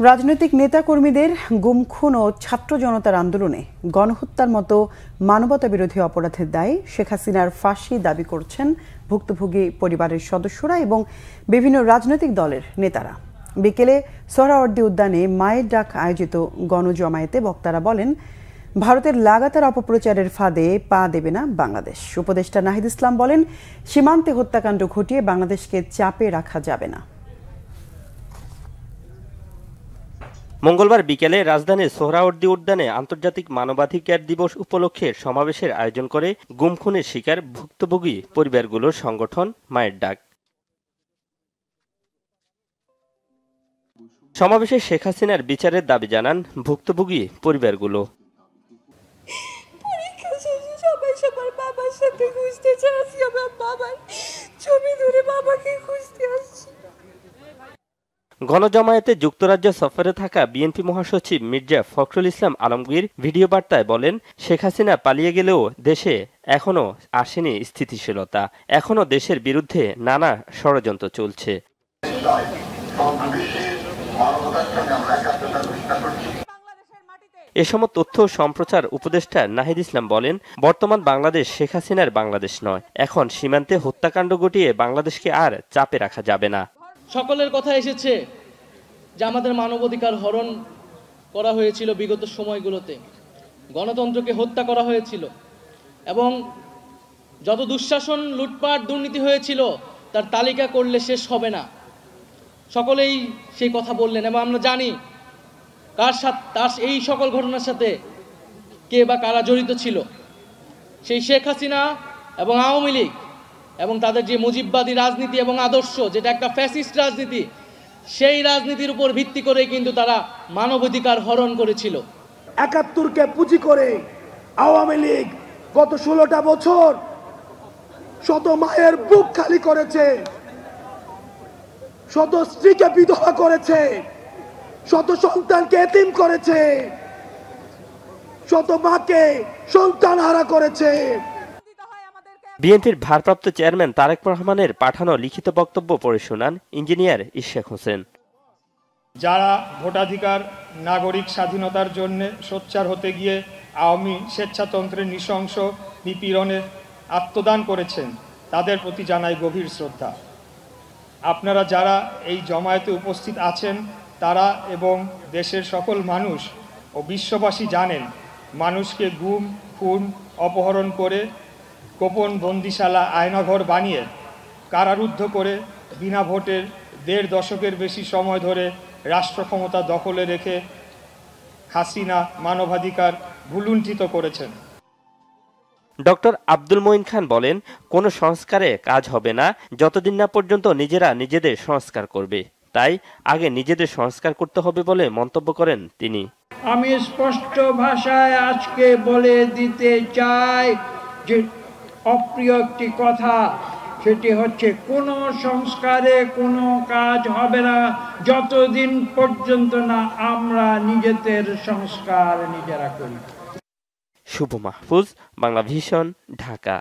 রাজনৈতিক নেতাকর্মীদের গুম খুন ও ছাত্র জনতার আন্দোলনে গণহত্যার মতো মানবতা বিরোধী অপরাধের দায়ে শেখ হাসিনার ফাঁসি দাবি করছেন ভুক্তভোগী পরিবারের সদস্যরা এবং বিভিন্ন রাজনৈতিক দলের নেতারা। বিকেলে সোহরাওয়ার্দী উদ্যানে মায়ের ডাক আয়োজিত গণজমায়েতে বক্তারা বলেন, ভারতের লাগাতার অপপ্রচারের ফাঁদে পা দেবে না বাংলাদেশ। উপদেষ্টা নাহিদ ইসলাম বলেন, সীমান্তে হত্যাকাণ্ড ঘটিয়ে বাংলাদেশকে চাপে রাখা যাবে না। মঙ্গলবার বিকেলে রাজধানীর সোহরাওয়ার্দী উদ্যানে আন্তর্জাতিক মানবাধিকার দিবস উপলক্ষে সমাবেশের আয়োজন করে গুম খুনের শিকার ভুক্তভোগী পরিবারগুলোর সংগঠন মায়ের ডাক। সমাবেশে শেখ হাসিনার বিচারের দাবি জানান ভুক্তভোগী পরিবারগুলো। সবার বাবার সাথে খুঁজতে চাচ্ছি, আমার বাবার ছবি ধরে বাবাকে খুঁজতে আসছি। গণজমায়েতে যুক্তরাজ্য সফরে থাকা বিএনপি মহাসচিব মির্জা ফখরুল ইসলাম আলমগীর ভিডিও বার্তায় বলেন, শেখ হাসিনা পালিয়ে গেলেও দেশে এখনো আসেনি স্থিতিশীলতা, এখনো দেশের বিরুদ্ধে নানা ষড়যন্ত্র চলছে। এ সময় তথ্য সম্প্রচার উপদেষ্টা নাহিদ ইসলাম বলেন, বর্তমান বাংলাদেশ শেখ হাসিনার বাংলাদেশ নয়, এখন সীমান্তে হত্যাকাণ্ড ঘটিয়ে বাংলাদেশকে আর চাপে রাখা যাবে না। সকলের কথা এসেছে যে আমাদের মানবাধিকার হরণ করা হয়েছিল বিগত সময়গুলোতে, গণতন্ত্রকে হত্যা করা হয়েছিল এবং যত দুঃশাসন, লুটপাট, দুর্নীতি হয়েছিল তার তালিকা করলে শেষ হবে না। সকলেই সেই কথা বললেন এবং আমরা জানি তার এই সকল ঘটনার সাথে কে বা কারা জড়িত ছিল। সেই শেখ হাসিনা এবং আওয়ামী লীগ এবং তাদের যে মুজিববাদী রাজনীতি এবং আদর্শ, যেটা একটা ফ্যাসিস্ট রাজনীতি, সেই রাজনীতির উপর ভিত্তি করে কিন্তু তারা মানবাধিকার হরণ করেছিল। ৭১কে পুঁজি করে আওয়ামী লীগ গত ১৬টা বছর শত মায়ের বুক খালি করেছে, শত স্ত্রীকে বিধবা করেছে, শত সন্তানকে এতিম করেছে, শত মাকে সন্তান হারা করেছে। বিএনপির ভারপ্রাপ্ত চেয়ারম্যান তারেক রহমানের পাঠানো লিখিত বক্তব্য পড়ে শোনান ইঞ্জিনিয়ার ইশাক হোসেন। যারা ভোটাধিকার, নাগরিক স্বাধীনতার জন্য সোচ্চার হতে গিয়ে আওয়ামী স্বেচ্ছাতন্ত্রের নৃশংস নিপীড়নে আত্মদান করেছেন, তাদের প্রতি জানাই গভীর শ্রদ্ধা। আপনারা যারা এই জমায়েতে উপস্থিত আছেন, তারা এবং দেশের সকল মানুষ ও বিশ্ববাসী জানেন, মানুষকে গুম, খুন, অপহরণ করে গোপন বন্দিশালা, আয়নাঘর বানিয়ে কারারুদ্ধ করে বিনা ভোটের ১.৫ দশকের বেশি সময় ধরে রাষ্ট্র ক্ষমতা দখলে রেখে হাসিনা মানবাধিকার ভুলুণ্ঠিত করেছেন। ডক্টর আব্দুল মঈন খান বলেন, কোনো সংস্কারে কাজ হবে না যতদিন না পর্যন্ত নিজেরা নিজেদের সংস্কার করবে, তাই আগে নিজেদের সংস্কার করতে হবে বলে মন্তব্য করেন তিনি। আমি স্পষ্ট ভাষায় আজকে বলে দিতে চাই যে অপ্রিয় একটি কথা, সেটি হচ্ছে কোনো সংস্কারে কোনো কাজ হবে না যতদিন পর্যন্ত না আমরা নিজেদের সংস্কার নিজেরা করি। শুভ মাহফুজ, বাংলা ভিশন, ঢাকা।